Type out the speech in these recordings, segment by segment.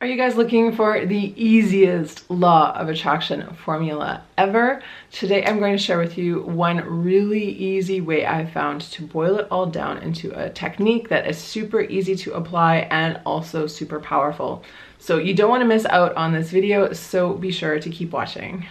Are you guys looking for the easiest law of attraction formula ever? Today I'm going to share with you one really easy way I found to boil it all down into a technique that is super easy to apply and also super powerful. So you don't want to miss out on this video, so be sure to keep watching.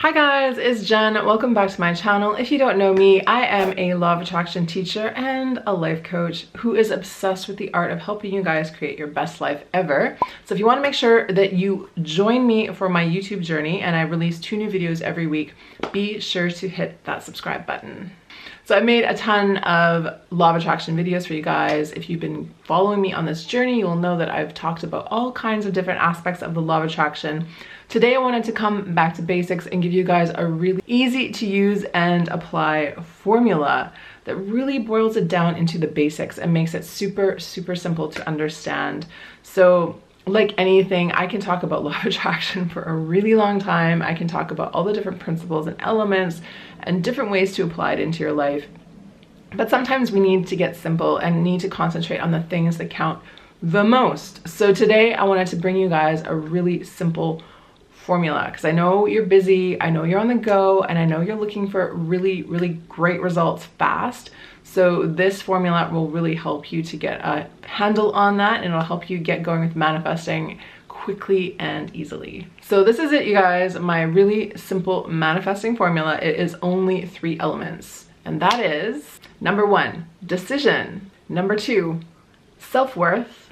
Hi guys, it's Jen. Welcome back to my channel. If you don't know me, I am a law of attraction teacher and a life coach who is obsessed with the art of helping you guys create your best life ever. So if you want to make sure that you join me for my YouTube journey, and I release 2 new videos every week, be sure to hit that subscribe button. So I made a ton of law of attraction videos for you guys. If you've been following me on this journey, you'll know that I've talked about all kinds of different aspects of the law of attraction. Today I wanted to come back to basics and give you guys a really easy to use and apply formula that really boils it down into the basics and makes it super simple to understand. So like anything, I can talk about law of attraction for a really long time. I can talk about all the different principles and elements and different ways to apply it into your life. But sometimes we need to get simple and need to concentrate on the things that count the most. So today I wanted to bring you guys a really simple formula, because I know you're busy, I know you're on the go, and I know you're looking for really great results fast. So this formula will really help you to get a handle on that, and it'll help you get going with manifesting quickly and easily. So this is it, you guys, my really simple manifesting formula. It is only 3 elements, and that is number 1, decision, number 2, self-worth,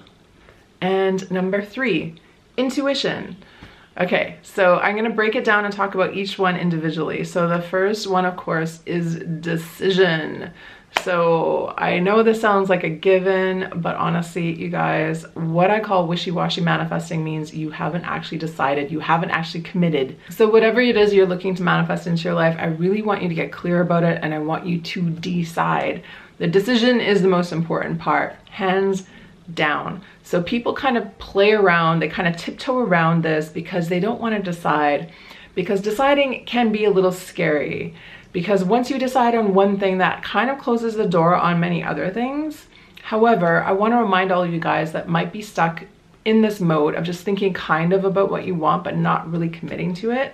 and number 3, intuition. Okay, so I'm gonna break it down and talk about each one individually. So the first one, of course, is decision. So I know this sounds like a given, but honestly, you guys, what I call wishy-washy manifesting means you haven't actually decided, you haven't actually committed. So whatever it is you're looking to manifest into your life, I really want you to get clear about it, and I want you to decide. The decision is the most important part, hands down. So people kind of play around, they kind of tiptoe around this because they don't want to decide, because deciding can be a little scary, because once you decide on one thing, that kind of closes the door on many other things. However, I want to remind all of you guys that might be stuck in this mode of just thinking kind of about what you want but not really committing to it.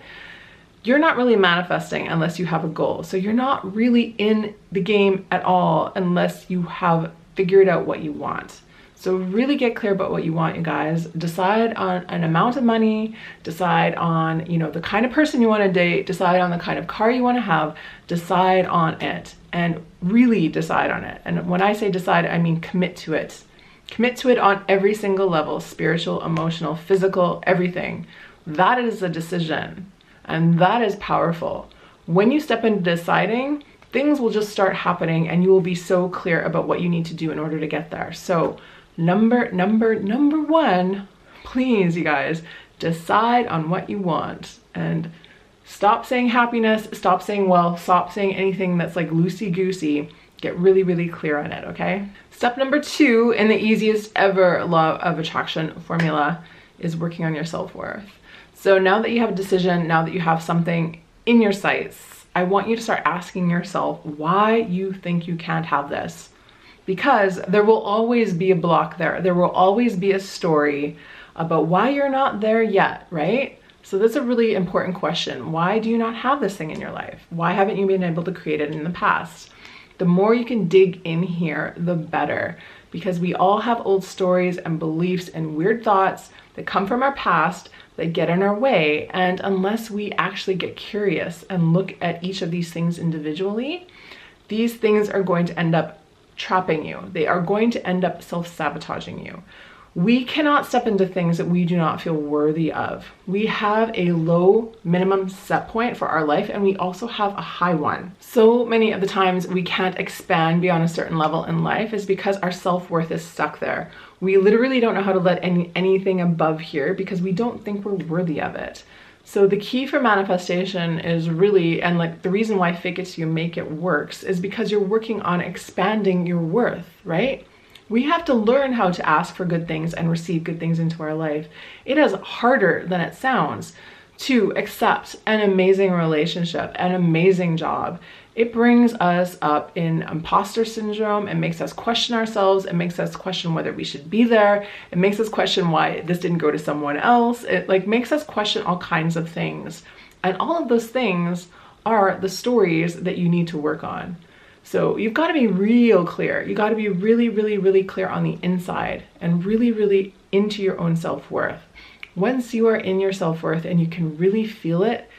You're not really manifesting unless you have a goal. So you're not really in the game at all unless you have figured out what you want. So really get clear about what you want, you guys. Decide on an amount of money, decide on, the kind of person you want to date, decide on the kind of car you want to have, decide on it, and really decide on it. And when I say decide, I mean commit to it. Commit to it on every single level, spiritual, emotional, physical, everything. That is a decision, and that is powerful. When you step into deciding, things will just start happening, and you will be so clear about what you need to do in order to get there. So number 1, please, you guys, decide on what you want, and stop saying happiness, stop saying wealth, stop saying anything that's like loosey-goosey. Get really clear on it, okay? Step number 2 in the easiest ever law of attraction formula is working on your self-worth. So now that you have a decision, now that you have something in your sights, I want you to start asking yourself why you think you can't have this. Because there will always be a block there. There will always be a story about why you're not there yet, right? So that's a really important question. Why do you not have this thing in your life? Why haven't you been able to create it in the past? The more you can dig in here, the better. Because we all have old stories and beliefs and weird thoughts that come from our past that get in our way. And unless we actually get curious and look at each of these things individually, these things are going to end up trapping you. They are going to end up self-sabotaging you. We cannot step into things that we do not feel worthy of. We have a low minimum set point for our life, and we also have a high one. So many of the times we can't expand beyond a certain level in life is because our self-worth is stuck there. We literally don't know how to let anything above here because we don't think we're worthy of it. So the key for manifestation is really, and like the reason why fake it till you make it works, is because you're working on expanding your worth, right? We have to learn how to ask for good things and receive good things into our life. It is harder than it sounds to accept an amazing relationship, an amazing job, it brings us up in imposter syndrome. It makes us question ourselves. It makes us question whether we should be there. It makes us question why this didn't go to someone else. It like makes us question all kinds of things. And all of those things are the stories that you need to work on. So you've got to be real clear. You got to be really, really, really clear on the inside and really, really into your own self-worth. Once you are in your self-worth and you can really feel it,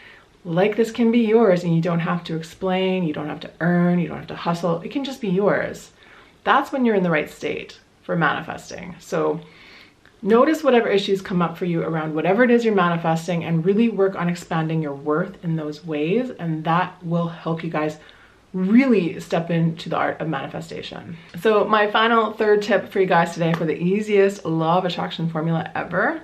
like this can be yours and you don't have to explain, you don't have to earn, you don't have to hustle. It can just be yours. That's when you're in the right state for manifesting. So notice whatever issues come up for you around whatever it is you're manifesting and really work on expanding your worth in those ways. And that will help you guys really step into the art of manifestation. So my final third tip for you guys today for the easiest law of attraction formula ever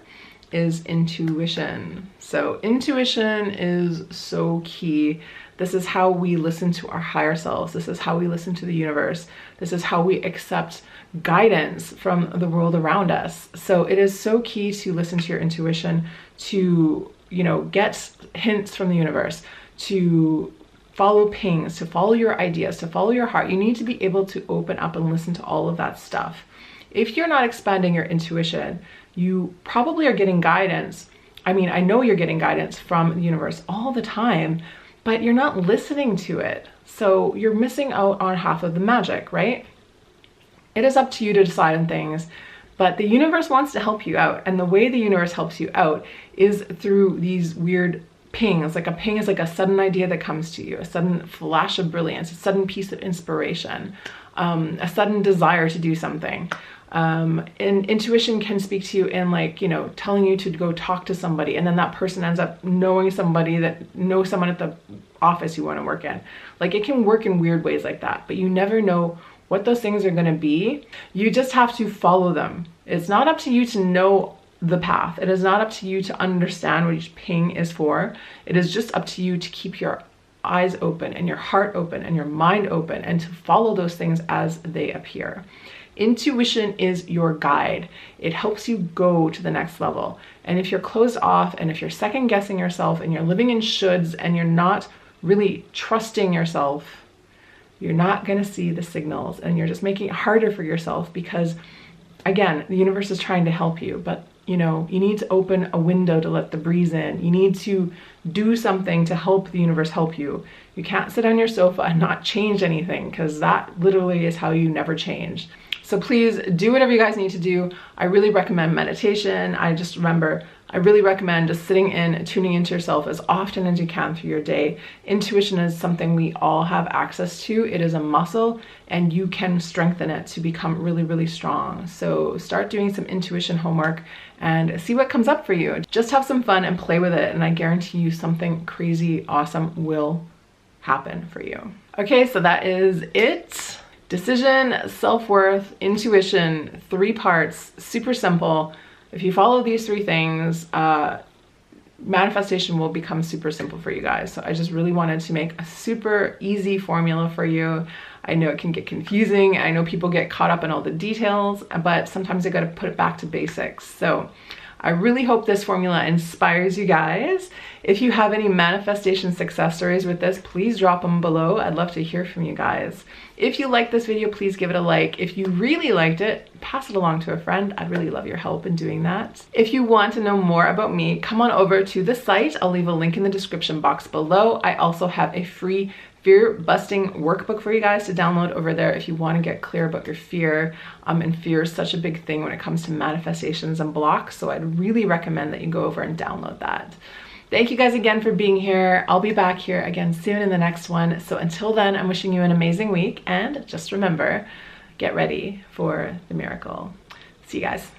is intuition. So intuition is so key. This is how we listen to our higher selves. This is how we listen to the universe. This is how we accept guidance from the world around us. So it is so key to listen to your intuition, to, you know, get hints from the universe, to follow pings, to follow your ideas, to follow your heart. You need to be able to open up and listen to all of that stuff. If you're not expanding your intuition, you probably are getting guidance. I mean, I know you're getting guidance from the universe all the time, but you're not listening to it. So you're missing out on half of the magic, right? It is up to you to decide on things, but the universe wants to help you out. And the way the universe helps you out is through these weird pings. Like a ping is like a sudden idea that comes to you, a sudden flash of brilliance, a sudden piece of inspiration, a sudden desire to do something. And intuition can speak to you in, like, you know, telling you to go talk to somebody, and then that person ends up knowing somebody that knows someone at the office you want to work in. Like, it can work in weird ways like that, but you never know what those things are going to be. You just have to follow them. It's not up to you to know the path. It is not up to you to understand what each ping is for. It is just up to you to keep your eyes open and your heart open and your mind open and to follow those things as they appear. Intuition is your guide. It helps you go to the next level. And if you're closed off and if you're second guessing yourself and you're living in shoulds and you're not really trusting yourself, you're not going to see the signals, and you're just making it harder for yourself because, again, the universe is trying to help you, but you know, you need to open a window to let the breeze in. You need to do something to help the universe help you. You can't sit on your sofa and not change anything, because that literally is how you never change. So please do whatever you guys need to do. I really recommend meditation. I really recommend just sitting in and tuning into yourself as often as you can through your day. Intuition is something we all have access to. It is a muscle, and you can strengthen it to become really, really strong. So start doing some intuition homework and see what comes up for you. Just have some fun and play with it, and I guarantee you something crazy awesome will happen for you. Okay, so that is it. Decision, self-worth, intuition, 3 parts, super simple. If you follow these 3 things, manifestation will become super simple for you guys. So I just really wanted to make a super easy formula for you. I know it can get confusing. I know people get caught up in all the details, but sometimes they got to put it back to basics. So I really hope this formula inspires you guys. If you have any manifestation success stories with this, please drop them below. I'd love to hear from you guys. If you like this video, please give it a like. If you really liked it, pass it along to a friend. I'd really love your help in doing that. If you want to know more about me, come on over to the site. I'll leave a link in the description box below. I also have a free fear busting workbook for you guys to download over there if you want to get clear about your fear. And fear is such a big thing when it comes to manifestations and blocks. So I'd really recommend that you go over and download that. Thank you guys again for being here. I'll be back here again soon in the next one. So until then, I'm wishing you an amazing week, and just remember, get ready for the miracle. See you guys.